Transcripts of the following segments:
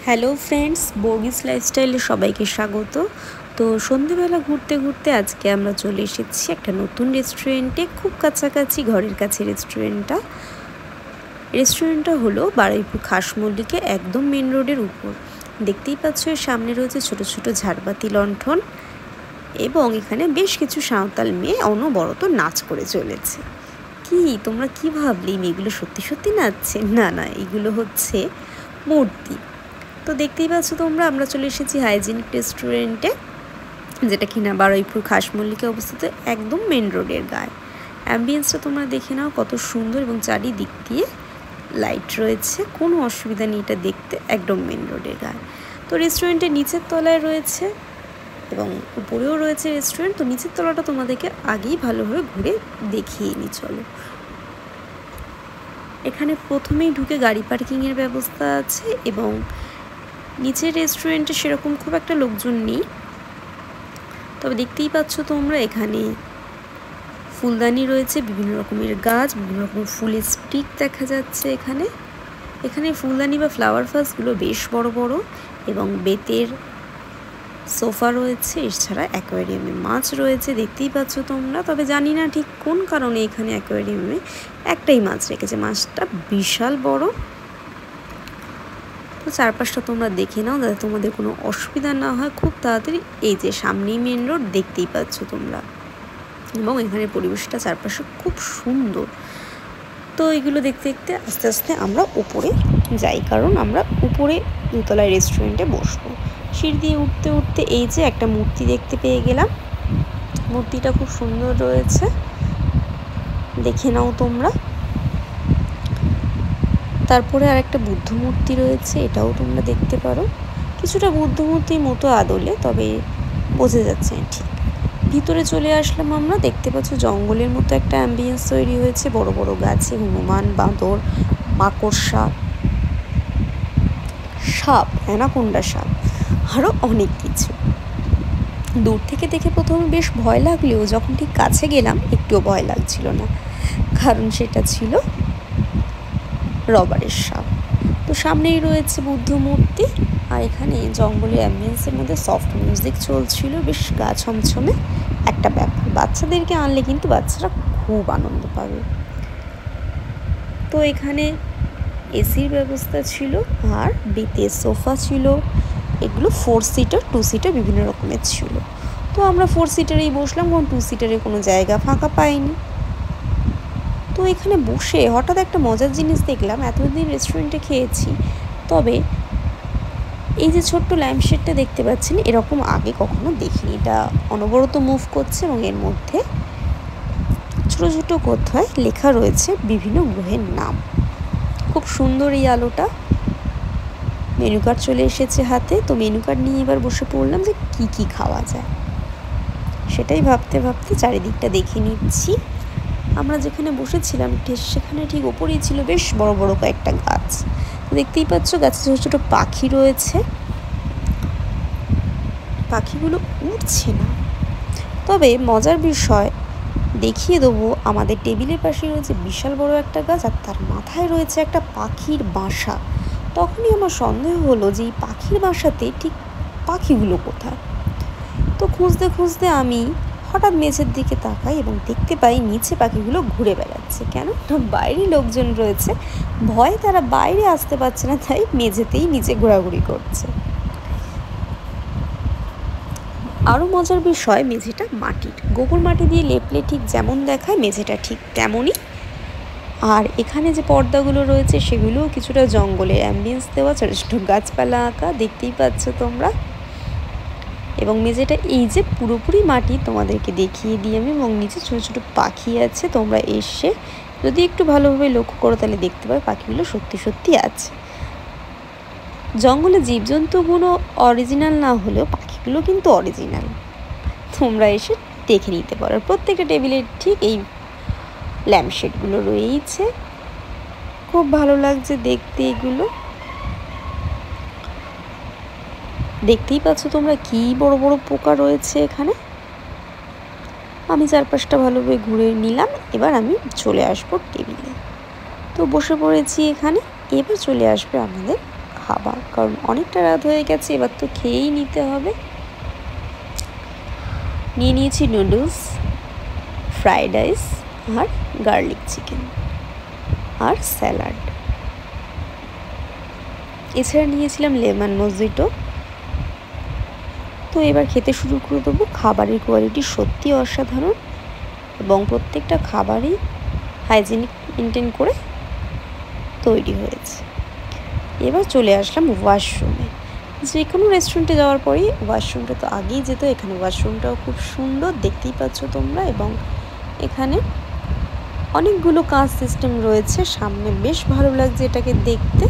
Hello friends, বর্গিস লাইফস্টাইলে সবাইকে স্বাগত। তো সন্ধেবেলা ঘুরতে ঘুরতে আজকে আমরা চলে এসেছি একটা নতুন রেস্টুরেন্টে, খুব কাছাকাছি, ঘরের কাছে রেস্টুরেন্টটা হলো বারুইপুর খাস মল্লিকে, একদম মেন রোডের উপর। দেখতেই পাচ্ছ এর সামনে রয়েছে ছোট ছোট ঝাড়বাতি লণ্ঠন এবং এখানে বেশ কিছু সাঁওতাল মেয়ে অনবরত নাচ করে চলেছে। কি তোমরা কি ভাবলে মেয়েগুলো সত্যি সত্যি নাচছে? না না, এগুলো হচ্ছে মূর্তি। তো দেখতেই পাচ্ছ তোমরা, আমরা চলে এসেছি হাইজিনিক রেস্টুরেন্টে, যেটা কিনা বারুইপুর খাস মল্লিকে অবস্থিত, একদম মেন রোডের গায়ে। অ্যাম্বিয়েন্সটা তোমরা দেখে নাও কত সুন্দর, এবং চারিদিক দিয়ে লাইট রয়েছে, কোনো অসুবিধা নেই এটা দেখতে, একদম মেন রোডের গায়ে। তো রেস্টুরেন্টের নিচের তলায় রয়েছে এবং উপরেও রয়েছে রেস্টুরেন্ট। তো নিচের তলাটা তোমাদেরকে আগেই ভালোভাবে ঘুরে দেখিয়ে নিই, চলো। এখানে প্রথমেই ঢুকে গাড়ি পার্কিংয়ের ব্যবস্থা আছে, এবং নিচের রেস্টুরেন্টে সেরকম খুব একটা লোকজন নেই। তবে দেখতেই পাচ্ছ তোমরা এখানে ফুলদানি রয়েছে, বিভিন্ন রকমের গাছ, বিভিন্ন রকমের ফুলের স্টিক দেখা যাচ্ছে। এখানে ফুলদানি বা ফ্লাওয়ার ভাসগুলো বেশ বড় বড়, এবং বেতের সোফা রয়েছে। এছাড়া অ্যাকোয়ারিয়ামে মাছ রয়েছে, দেখতেই পাচ্ছ তোমরা। তবে জানি না ঠিক কোন কারণে এখানে অ্যাকোয়ারিয়ামে একটাই মাছ রেখেছে, মাছটা বিশাল বড়। তো চারপাশটা তোমরা দেখে নাও যাতে তোমাদের কোনো অসুবিধা না হয় খুব তাড়াতাড়ি। এই যে সামনেই মেন রোড, দেখতেই পাচ্ছ তোমরা, এবং এখানে পরিবেশটা চারপাশে খুব সুন্দর। তো এগুলো দেখতে দেখতে আস্তে আস্তে আমরা উপরে যাই, কারণ আমরা উপরে দোতলায় রেস্টুরেন্টে বসবো। সিঁড়ি দিয়ে উঠতে উঠতে এই যে একটা মূর্তি দেখতে পেয়ে গেলাম, মূর্তিটা খুব সুন্দর রয়েছে, দেখে নাও তোমরা। তারপরে আর একটা বুদ্ধ মূর্তি রয়েছে, এটাও তোমরা দেখতে পারো, কিছুটা বুদ্ধ মূর্তির মতো আদলে, তবে বোঝা যাচ্ছে না ঠিক। ভিতরে চলে আসলাম আমরা, দেখতে পাচ্ছ জঙ্গলের মতো একটা অ্যাম্বিয়েন্স তৈরি হয়েছে, বড় বড় গাছে হনুমান, বাঁদর, মাকড়সা, সাপ, অ্যানাকোন্ডা সাপ, আরও অনেক কিছু। দূর থেকে দেখে প্রথমে বেশ ভয় লাগলেও যখন ঠিক কাছে গেলাম একটুও ভয় লাগছিল না, কারণ সেটা ছিল রবারের সাপ। তো সামনেই রয়েছে বুদ্ধ মূর্তি, আর এখানে জঙ্গলের অ্যাম্বিয়েন্সের মধ্যে সফট মিউজিক চলছিল, বেশ গা ছমছমে একটা ব্যাপার। বাচ্চাদেরকে আনলে কিন্তু বাচ্চারা খুব আনন্দ পাবে। তো এখানে এসির ব্যবস্থা ছিল, আর বেতের সোফা ছিল, এগুলো 4 সিটার 2 সিটার বিভিন্ন রকমের ছিল। তো আমরা 4 সিটারেই বসলাম, কারণ 2 সিটারে কোনো জায়গা ফাঁকা পাইনি। তো এখানে বসে হঠাৎ একটা মজার জিনিস দেখলাম, এতদিন রেস্টুরেন্টে খেয়েছি, তবে এই যে ছোট্ট ল্যাম্পশেডটা দেখতে পাচ্ছেন, এরকম আগে কখনো দেখিনি। এটা অনবরত মুভ করছে, এবং এর মধ্যে ছোটো ছোটো কথায় লেখা রয়েছে বিভিন্ন গ্রহের নাম। খুব সুন্দর এই আলোটা। মেনু কার্ড চলে এসেছে হাতে, তো মেনু কার্ড নিয়ে এবার বসে পড়লাম যে কি কি খাওয়া যায়, সেটাই ভাবতে ভাবতে চারিদিকটা দেখে নিচ্ছি। আমরা যেখানে বসেছিলাম সেখানে ঠিক ওপরেই ছিল বেশ বড় বড় কয়েকটা গাছ, দেখতেই পাচ্ছ গাছে ছোটো ছোটো পাখি রয়েছে। পাখিগুলো উড়ছে না, তবে মজার বিষয় দেখিয়ে দেবো, আমাদের টেবিলের পাশে রয়েছে বিশাল বড় একটা গাছ, আর তার মাথায় রয়েছে একটা পাখির বাসা। তখনই আমার সন্দেহ হলো যে এই পাখির বাসাতে ঠিক পাখিগুলো কোথায়। তো খুঁজতে খুঁজতে আমি হঠাৎ মেঝের দিকে তাকাই এবং দেখতে পাই নিচে পাখিগুলো ঘুরে বেড়াচ্ছে। কেন না, বাইরে লোকজন রয়েছে, ভয়ে তারা বাইরে আসতে পারছে না, তাই মেঝেতেই নিচে ঘোরাঘুরি করছে। আরও মজার বিষয়, মেঝেটা মাটির, গোবর মাটি দিয়ে লেপলে ঠিক যেমন দেখায় মেঝেটা ঠিক তেমনই। আর এখানে যে পর্দাগুলো রয়েছে সেগুলোও কিছুটা জঙ্গলের অ্যাম্বিয়েন্স দেওয়া, ছোটো ছোটো গাছপালা আঁকা, দেখতেই পাচ্ছ তোমরা। এবং মেঝেটা এই যে পুরোপুরি মাটি তোমাদেরকে দেখিয়ে দিই আমি, এবং নিচে ছোটো ছোটো পাখি আছে। তোমরা এসে যদি একটু ভালোভাবে লক্ষ্য করো তাহলে দেখতে পাবে পাখিগুলো সত্যি সত্যি আছে। জঙ্গলে জীবজন্তুগুলো অরিজিনাল না হলেও পাখিগুলো কিন্তু অরিজিনাল, তোমরা এসে দেখে নিতে পারো। প্রত্যেকটা টেবিলের ঠিক এই ল্যাম্পশেডগুলো রয়েছে, খুব ভালো লাগছে দেখতে এগুলো। দেখতেই পাচ্ছ তোমরা কি বড় বড় পোকা রয়েছে এখানে। আমি চারপাশটা ভালোভাবে ঘুরে নিলাম, এবার আমি চলে আসবো টেবিলে। তো বসে পড়েছি এখানে, এবার চলে আসবে আমাদের খাবা, কারণ অনেকটা রাত হয়ে গেছে, এবার তো খেয়েই নিতে হবে। নিয়ে নিয়েছি নুডলস, ফ্রাইড রাইস আর গার্লিক চিকেন আর স্যালাড। এছাড়া নিয়েছিলাম লেমন মজিটো। তো এবার খেতে শুরু করে দেবো। খাবারের কোয়ালিটি সত্যি অসাধারণ এবং প্রত্যেকটা খাবারই হাইজিনিক মেনটেন করে তৈরি হয়েছে। এবার চলে আসলাম ওয়াশরুমে। যে কোনো রেস্টুরেন্টে যাওয়ার পরেই ওয়াশরুমটা তো আগেই যেত, এখানে ওয়াশরুমটাও খুব সুন্দর, দেখতেই পাচ্ছ তোমরা। এবং এখানে অনেকগুলো কাঁচ সিস্টেম রয়েছে, সামনে বেশ ভালো লাগছে এটাকে দেখতে।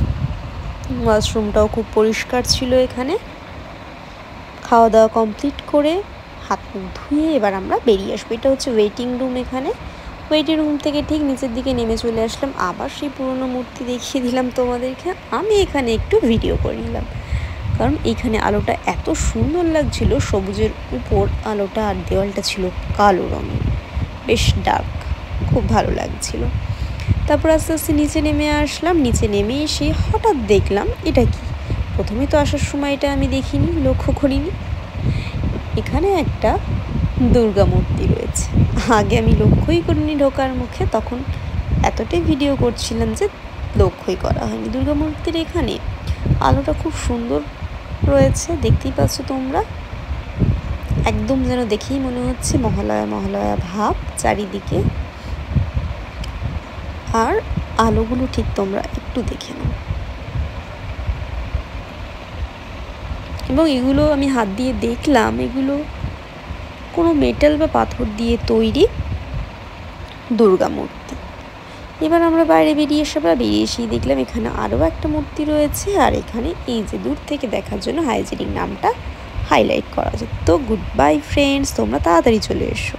ওয়াশরুমটাও খুব পরিষ্কার ছিল। এখানে খাওয়া দাওয়া কমপ্লিট করে হাত মুখ ধুয়ে এবার আমরা বেরিয়ে আসবো। এটা হচ্ছে ওয়েটিং রুম। এখানে ওয়েটিং রুম থেকে ঠিক নিচের দিকে নেমে চলে আসলাম। আবার সেই পুরনো মূর্তি দেখিয়ে দিলাম তোমাদেরকে। আমি এখানে একটু ভিডিও করে নিলাম, কারণ এখানে আলোটা এত সুন্দর লাগছিল, সবুজের উপর আলোটা, আর দেওয়ালটা ছিল কালো রঙের, বেশ ডার্ক, খুব ভালো লাগছিল। তারপর আস্তে আস্তে নিচে নেমে আসলাম। নিচে নেমে এসে হঠাৎ দেখলাম এটা কি। প্রথমে তো আসার সময় এটা আমি দেখিনি, লক্ষ্য করিনি। এখানে একটা দুর্গা মূর্তি রয়েছে, আগে আমি লক্ষ্যই করিনি ঢোকার মুখে, তখন এতটাই ভিডিও করছিলাম যে লক্ষ্যই করা হয়নি। দুর্গা মূর্তির এখানে আলোটা খুব সুন্দর রয়েছে, দেখতেই পাচ্ছ তোমরা। একদম যেন দেখেই মনে হচ্ছে মহালয়া মহালয়া ভাব চারিদিকে। আর আলোগুলো ঠিক তোমরা একটু দেখে নাও। এবং এগুলো আমি হাত দিয়ে দেখলাম, এগুলো কোনো মেটাল বা পাথর দিয়ে তৈরি দুর্গা মূর্তি। এবার আমরা বাইরে বেরিয়ে এসেই দেখলাম এখানে আরও একটা মূর্তি রয়েছে। আর এখানে এই যে দূর থেকে দেখার জন্য হাইজিনিক নামটা হাইলাইট করা আছে। তো গুড বাই ফ্রেন্ডস, তোমরা তাড়াতাড়ি চলে এসো।